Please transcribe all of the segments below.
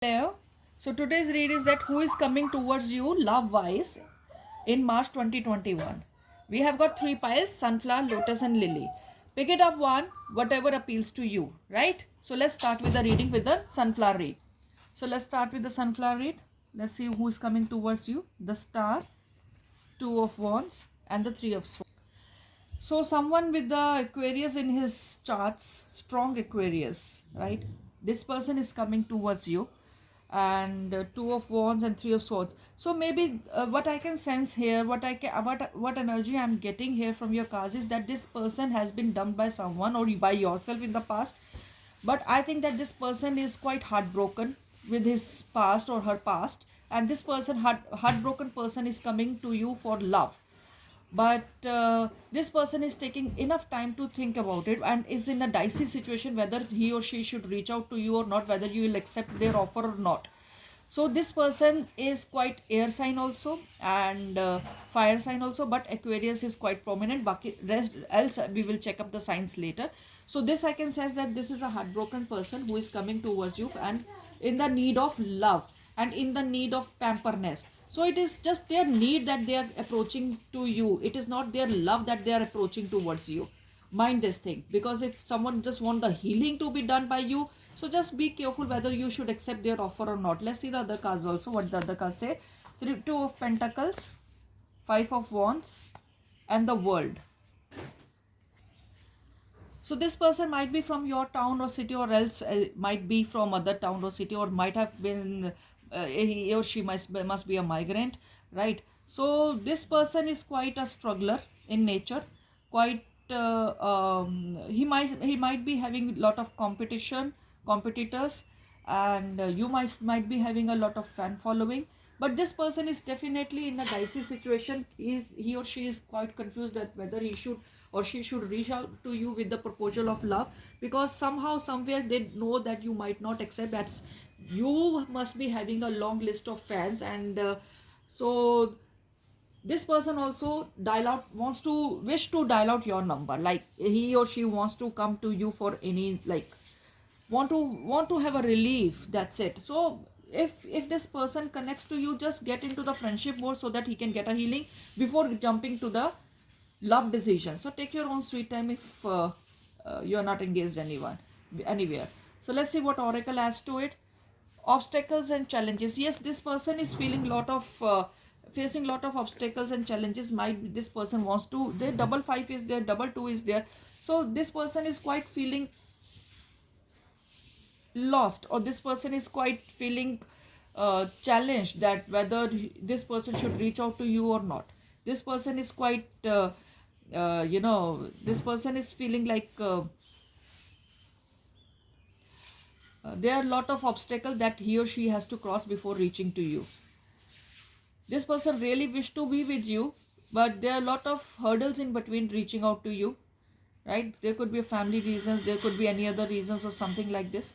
Hello. So today's read is that who is coming towards you love wise in March 2021. We have got three piles: sunflower, lotus, and lily. Pick it up one, whatever appeals to you, right? So let's start with the reading with the sunflower read. So let's start with the sunflower read. Let's see who is coming towards you: the star, two of wands, and the three of swords. So someone with the Aquarius in his charts, strong Aquarius, right? This person is coming towards you, and two of wands and three of swords. So maybe what I can sense here, what energy I'm getting here from your cards is that this person has been dumped by someone or by yourself in the past. But I think that this person is quite heartbroken with his past or her past, and this heartbroken person is coming to you for love, but this person is taking enough time to think about it and is in a dicey situation whether he or she should reach out to you or not, whether you will accept their offer or not. So this person is quite air sign also, and fire sign also, but Aquarius is quite prominent. Baki rest else we will check up the signs later. So this I can sense that this is a heartbroken person who is coming towards you and in the need of love and in the need of pamperness. So it is just their need that they are approaching to you. It is not their love that they are approaching towards you. Mind this thing, because if someone just want the healing to be done by you, so just be careful whether you should accept their offer or not. Let's see the other cards also, what the other cards say. Two of Pentacles, Five of Wands, and the World. So this person might be from your town or city, or else might be from other town or city, or might have been he or she must be a migrant, right? So this person is quite a struggler in nature, quite he might be having a lot of competitors, and you might be having a lot of fan following. But this person is definitely in a dicey situation. He or she is quite confused that whether he should or she should reach out to you with the proposal of love, because somehow somewhere they know that you might not accept that. You must be having a long list of fans, and so this person also dial out wants to wish to dial out your number, like he or she wants to come to you for any, like, want to have a relief. That's it. So if this person connects to you, just get into the friendship mode so that he can get a healing before jumping to the love decision. So take your own sweet time if you're not engaged anyone anywhere. So let's see what oracle adds to it. Obstacles and challenges. Yes, this person is feeling lot of facing lot of obstacles and challenges. Might be this person wants to, the double five is there, double two is there. So this person is quite feeling lost, or this person is quite feeling challenged that whether this person should reach out to you or not. This person is quite this person is feeling like there are a lot of obstacles that he or she has to cross before reaching to you. This person really wish to be with you, but there are a lot of hurdles in between reaching out to you, right? There could be family reasons, there could be any other reasons or something like this.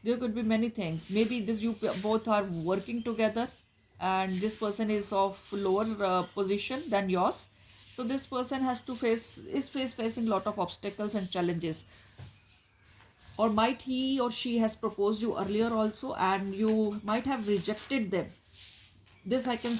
There could be many things. Maybe this you both are working together, and this person is of lower position than yours. So this person has to facing a lot of obstacles and challenges, or might he or she has proposed you earlier also and you might have rejected them. This I can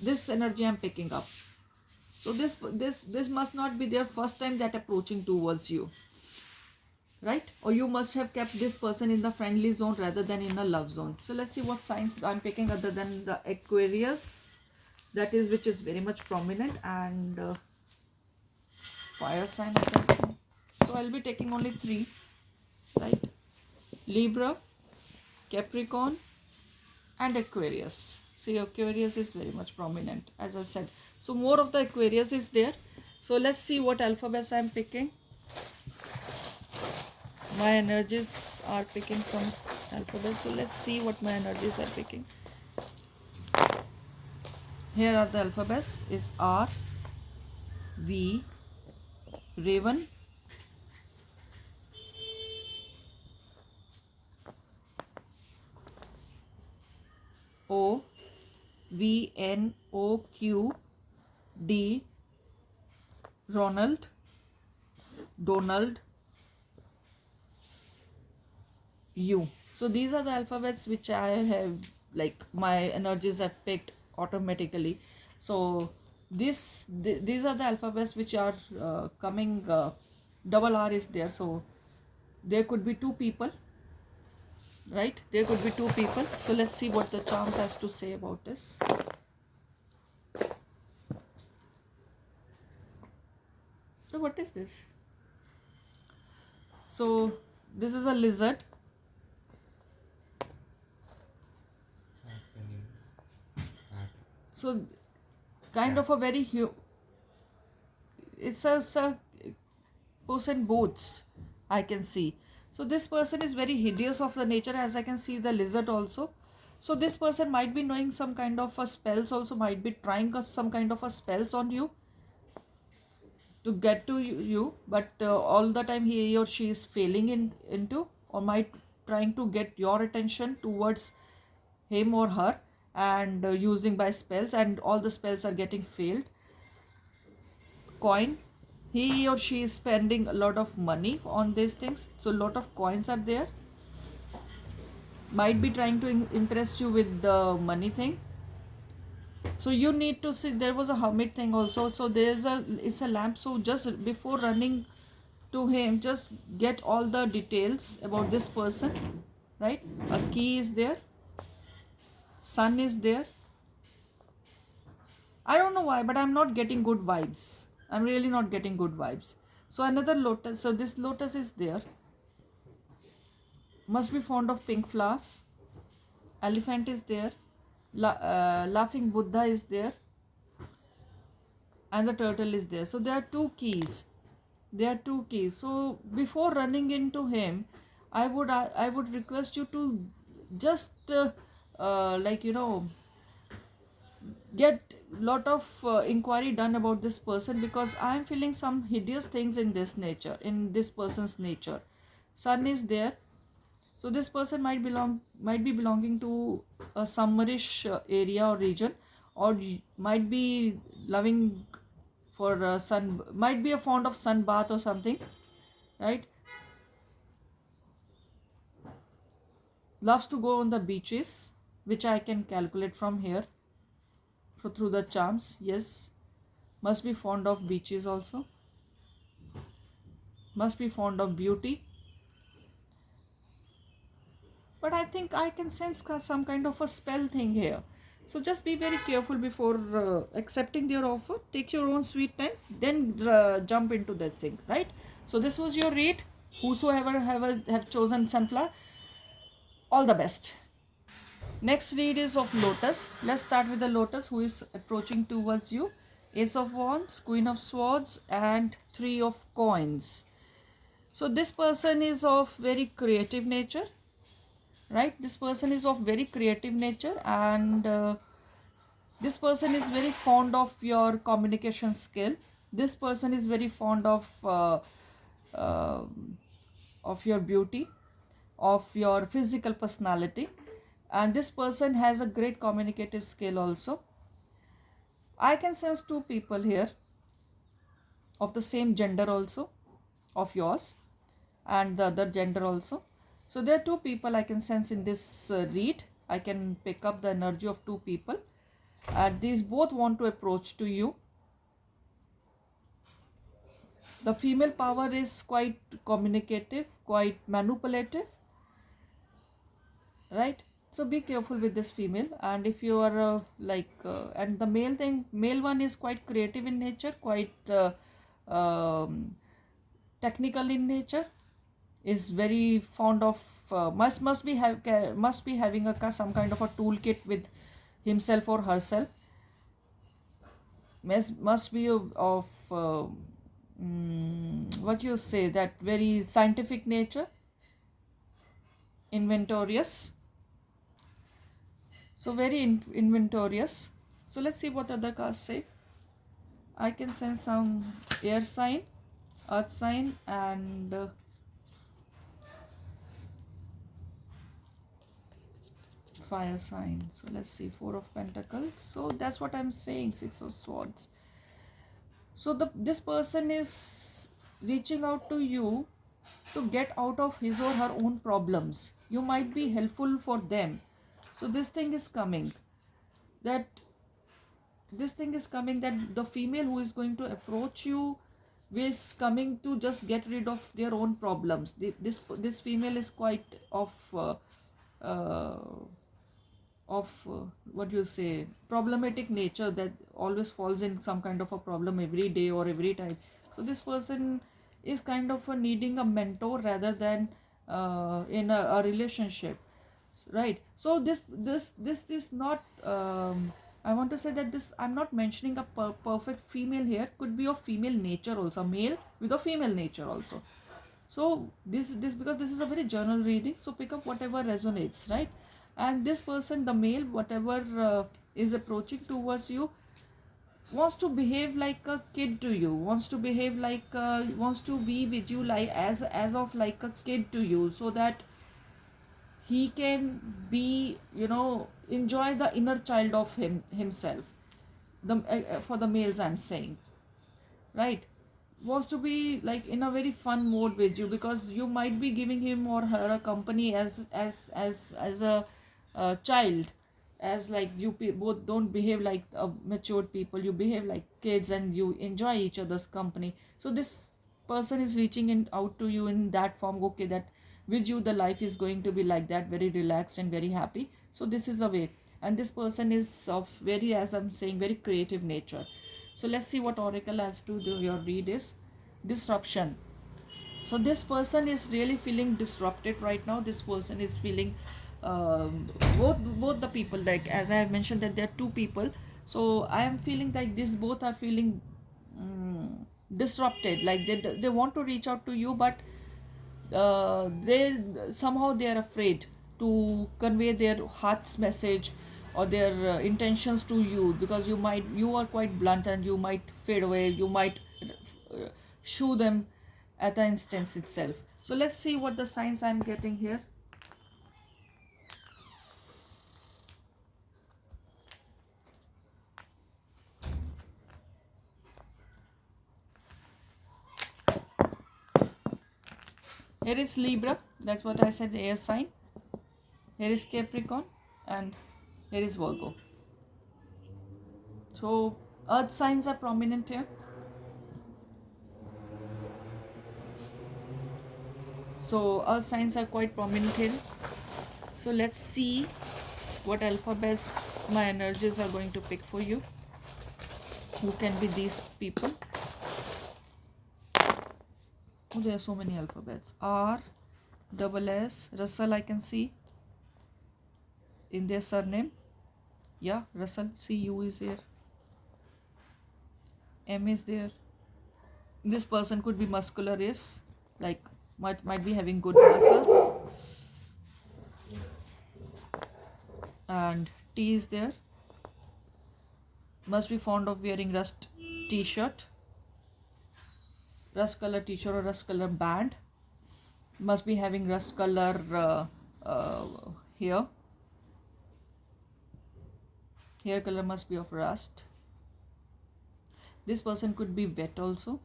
this energy I'm picking up. So this must not be their first time that approaching towards you, right? Or you must have kept this person in the friendly zone rather than in a love zone. So let's see what signs I'm picking other than the Aquarius, that is, which is very much prominent, and fire sign I can see. So I'll be taking only three, right? Libra, Capricorn, and Aquarius. See, Aquarius is very much prominent, as I said. So more of the Aquarius is there. So let's see what alphabets I'm picking. My energies are picking some alphabets. So let's see what my energies are picking. Here are the alphabets: is R, V, Raven, O, V, N, O, Q, D, Ronald, Donald, U. So these are the alphabets which I have, like my energies have picked automatically. So these are the alphabets which are coming. Double R is there, so there could be two people, right? There could be two people. So let's see what the charms has to say about this. So what is this? So this is a lizard. So kind of a very it's a person boats, I can see. So this person is very hideous of the nature, as I can see the lizard also. So this person might be knowing some kind of a spells also, might be trying some kind of a spells on you to get to you, but all the time he or she is failing into, or might trying to get your attention towards him or her, and using by spells, and all the spells are getting failed. Coin, he or she is spending a lot of money on these things, so a lot of coins are there. Might be trying to impress you with the money thing. So you need to see, there was a hermit thing also. So there's it's a lamp. So just before running to him, just get all the details about this person, right? A key is there, sun is there. I don't know why, but I'm not getting good vibes. I'm really not getting good vibes. So another lotus. So this lotus is there. Must be fond of pink flowers. Elephant is there. Laughing Buddha is there. And the turtle is there. So there are two keys. There are two keys. So before running into him, I would request you to just like, you know, get lot of inquiry done about this person, because I am feeling some hideous things in this nature, in this person's nature. Sun is there. So this person might be belonging to a summerish area or region, or might be loving for sun, might be a fond of sun bath or something, right? Loves to go on the beaches, which I can calculate from here, through the charms. Yes, must be fond of beaches also, must be fond of beauty. But I think I can sense some kind of a spell thing here. So just be very careful before accepting their offer. Take your own sweet time, then jump into that thing, right? So this was your read. Whosoever have chosen sunflower, all the best. Next read is of lotus. Let's start with the lotus, who is approaching towards you. Ace of wands, queen of swords, and three of coins. So this person is of very creative nature, right? This person is of very creative nature, and this person is very fond of your communication skill. This person is very fond uh, of your beauty, of your physical personality, and this person has a great communicative skill also. I can sense two people here of the same gender also, of yours, and the other gender also. So there are two people I can sense in this read. I can pick up the energy of two people, and these both want to approach to you. The female power is quite communicative, quite manipulative, right? So be careful with this female. And if you are and the male one is quite creative in nature, quite technical in nature, is very fond of must be having some kind of a toolkit with himself or herself. Must be of what you say, that very scientific nature, inventorious. So very inventorious. So let's see what other cards say. I can sense some air sign, earth sign, and fire sign. So let's see, Four of Pentacles. So that's what I'm saying, Six of Swords. So this person is reaching out to you to get out of his or her own problems. You might be helpful for them. So this thing is coming, that the female who is going to approach you is coming to just get rid of their own problems. This female is quite uh, what you say, problematic nature, that always falls in some kind of a problem every day or every time. So this person is kind of needing a mentor rather than in a relationship, right? So this is not I want to say that this, I'm not mentioning a perfect female here, could be of female nature also, male with a female nature also. So this because this is a very general reading, so pick up whatever resonates, right? And this person, the male, whatever is approaching towards you, wants to behave like a kid to you, wants to behave like wants to be with you like as of like a kid to you, so that he can be, enjoy the inner child of himself. The For the males I'm saying, right, wants to be like in a very fun mode with you, because you might be giving him or her a company as a child, as like you both don't behave like matured people, you behave like kids and you enjoy each other's company. So this person is reaching out to you in that form, okay, that with you the life is going to be like that, very relaxed and very happy. So this is a way. And this person is of very, as I'm saying, very creative nature. So let's see what oracle has to do. Your read is disruption. So this person is really feeling disrupted right now. This person is feeling both the people, like as I have mentioned that there are two people. So I am feeling like this both are feeling disrupted, like they want to reach out to you, but they are afraid to convey their heart's message or their intentions to you, because you are quite blunt and you might fade away, you might shoo them at the instance itself. So let's see what the signs I'm getting here. Here is Libra, that's what I said, air sign. Here is Capricorn, and here is Virgo. So earth signs are prominent here. So earth signs are quite prominent here. So let's see what alphabets my energies are going to pick for you. Who can be these people? Oh, there are so many alphabets. R, double S, Russell I can see in their surname. Yeah, Russell. See, U is there. M is there. This person could be muscular, is like might be having good muscles. And T is there. Must be fond of wearing rust t-shirt, rust color t-shirt or rust color band. Must be having rust color here. Hair color must be of rust. This person could be wet also.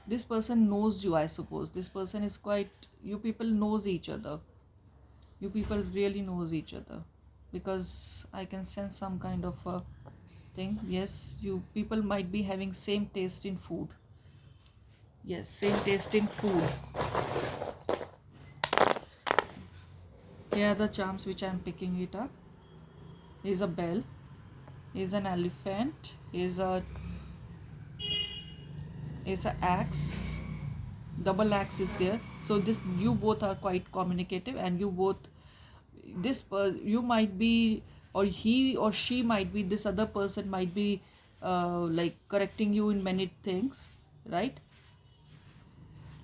This person knows you, I suppose. This person is quite, you people knows each other. You people really knows each other, because I can sense some kind of a thing. Yes, you people might be having same taste in food. Yes, same taste in food. Here are the charms which I am picking it up. Is a bell. Is an elephant. Is a axe. Double axe is there. So this, you both are quite communicative, and you both, you might be, or he or she might be, this other person might be like correcting you in many things, right?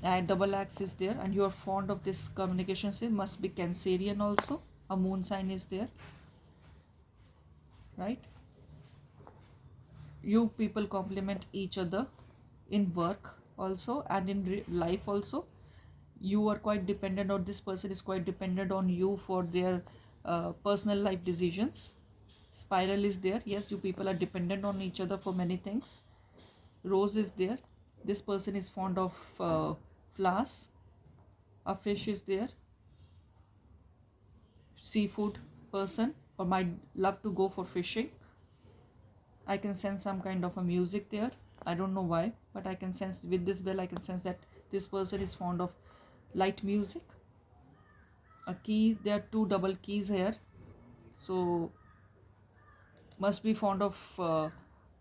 And double axe is there, and you are fond of this communication. Say must be Cancerian also. A moon sign is there, right? You people complement each other in work also, and in life also. You are quite dependent, or this person is quite dependent on you for their personal life decisions. Spiral is there. Yes, you people are dependent on each other for many things. Rose is there. This person is fond of flowers. A fish is there. Seafood person, or might love to go for fishing. I can sense some kind of a music there. I don't know why, but I can sense with this bell, I can sense that this person is fond of light music. A key, there are two double keys here. So must be fond of,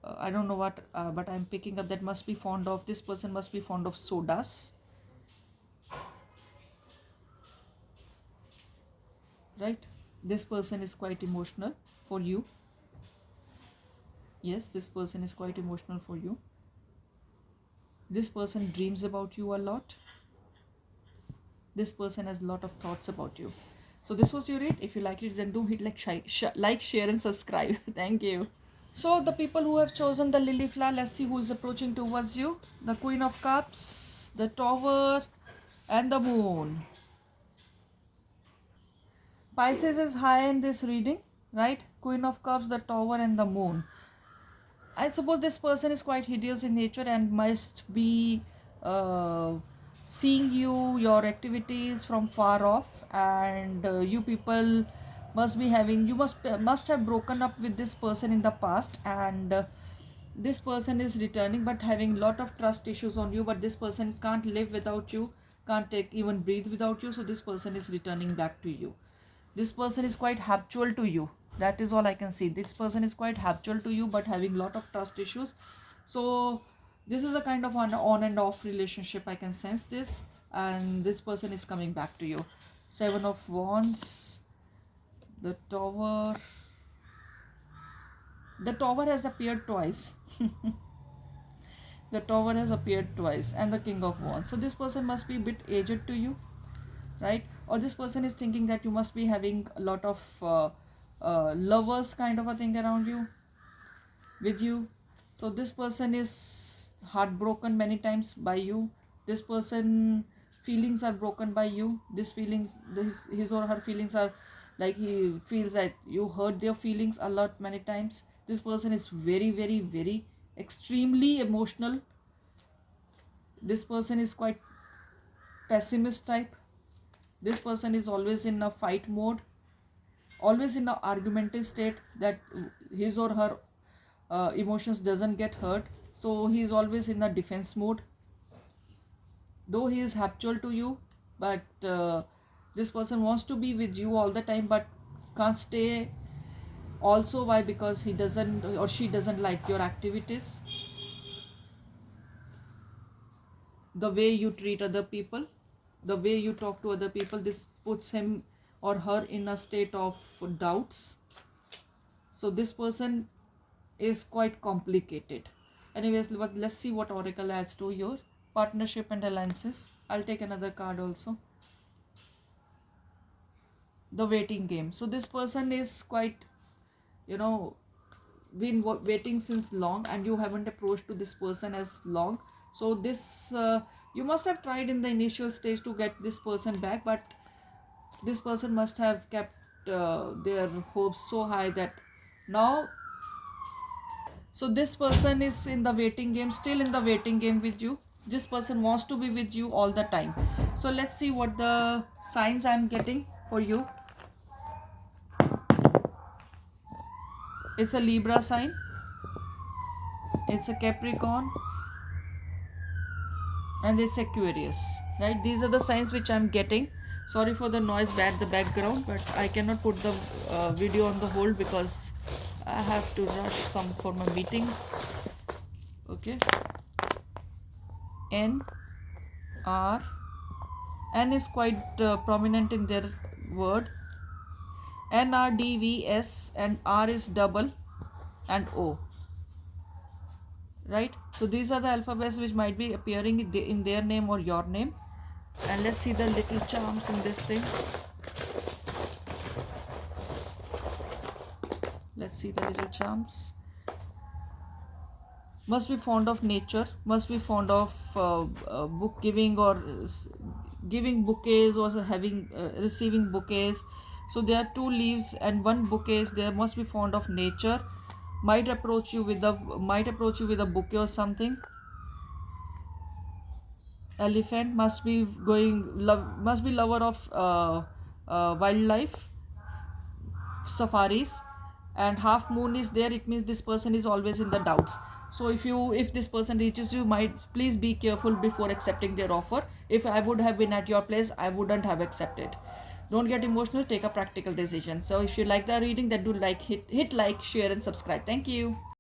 I don't know what, but I'm picking up that must be fond of, this person must be fond of sodas. Right? This person is quite emotional for you. Yes, this person is quite emotional for you. This person dreams about you a lot. This person has a lot of thoughts about you. So this was your read. If you liked it, then do hit like, share and subscribe. Thank you. So the people who have chosen the lily flower, let's see who is approaching towards you. The Queen of Cups, the Tower, and the Moon. Pisces is high in this reading, right? Queen of Cups, the Tower, and the Moon. I suppose this person is quite hideous in nature and must be seeing your activities from far off, and you people must be having, you must have broken up with this person in the past, and this person is returning but having lot of trust issues on you, but this person can't live without you, can't take even breathe without you, so this person is returning back to you. This person is quite habitual to you. That is all I can see. This person is quite habitual to you but having lot of trust issues. So this is a kind of an on and off relationship, I can sense this, and this person is coming back to you. Seven of Wands, the Tower. The Tower has appeared twice. The Tower has appeared twice, and the King of Wands. So this person must be a bit aged to you, right? Or this person is thinking that you must be having a lot of lovers kind of a thing around you, with you. So this person is heartbroken many times by you. This person feelings are broken by you. His or her feelings are like, he feels that you hurt their feelings a lot many times. This person is very, very, very extremely emotional. This person is quite pessimist type. This person is always in a fight mode, always in an argumentative state, that his or her emotions doesn't get hurt. So he is always in a defense mode. Though he is habitual to you, but this person wants to be with you all the time but can't stay. Also, why? Because he doesn't or she doesn't like your activities, the way you treat other people, the way you talk to other people. This puts him or her in a state of doubts. So this person is quite complicated. Anyways, let's see what Oracle adds to your partnership and alliances. I'll take another card also. The waiting game. So this person is quite, been waiting since long, and you haven't approached to this person as long. So this you must have tried in the initial stage to get this person back, but this person must have kept their hopes so high that now. So this person is in the waiting game, still in the waiting game with you. This person wants to be with you all the time. So let's see what the signs I'm getting for you. It's a Libra sign. It's a Capricorn. And it's Aquarius. Right? These are the signs which I'm getting. Sorry for the noise at the background, but I cannot put the video on the hold because I have to rush some for my meeting. Okay. N is quite prominent in their word. N, R, D, V, S, and R is double, and O. Right? So these are the alphabets which might be appearing in their name or your name. And let's see the little charms in this thing. Let's see the little charms. Must be fond of nature, must be fond of book giving, or giving bouquets, or having receiving bouquets. So there are 2 leaves and 1 bouquet. They must be fond of nature. Might approach you with a bouquet or something. Elephant must be must be lover of wildlife, safaris. And half moon is there, it means this person is always in the doubts. So if this person reaches you, might please be careful before accepting their offer. If I would have been at your place, I wouldn't have accepted. Don't get emotional, take a practical decision. So if you like the reading, then do like, hit like, share and subscribe. Thank you.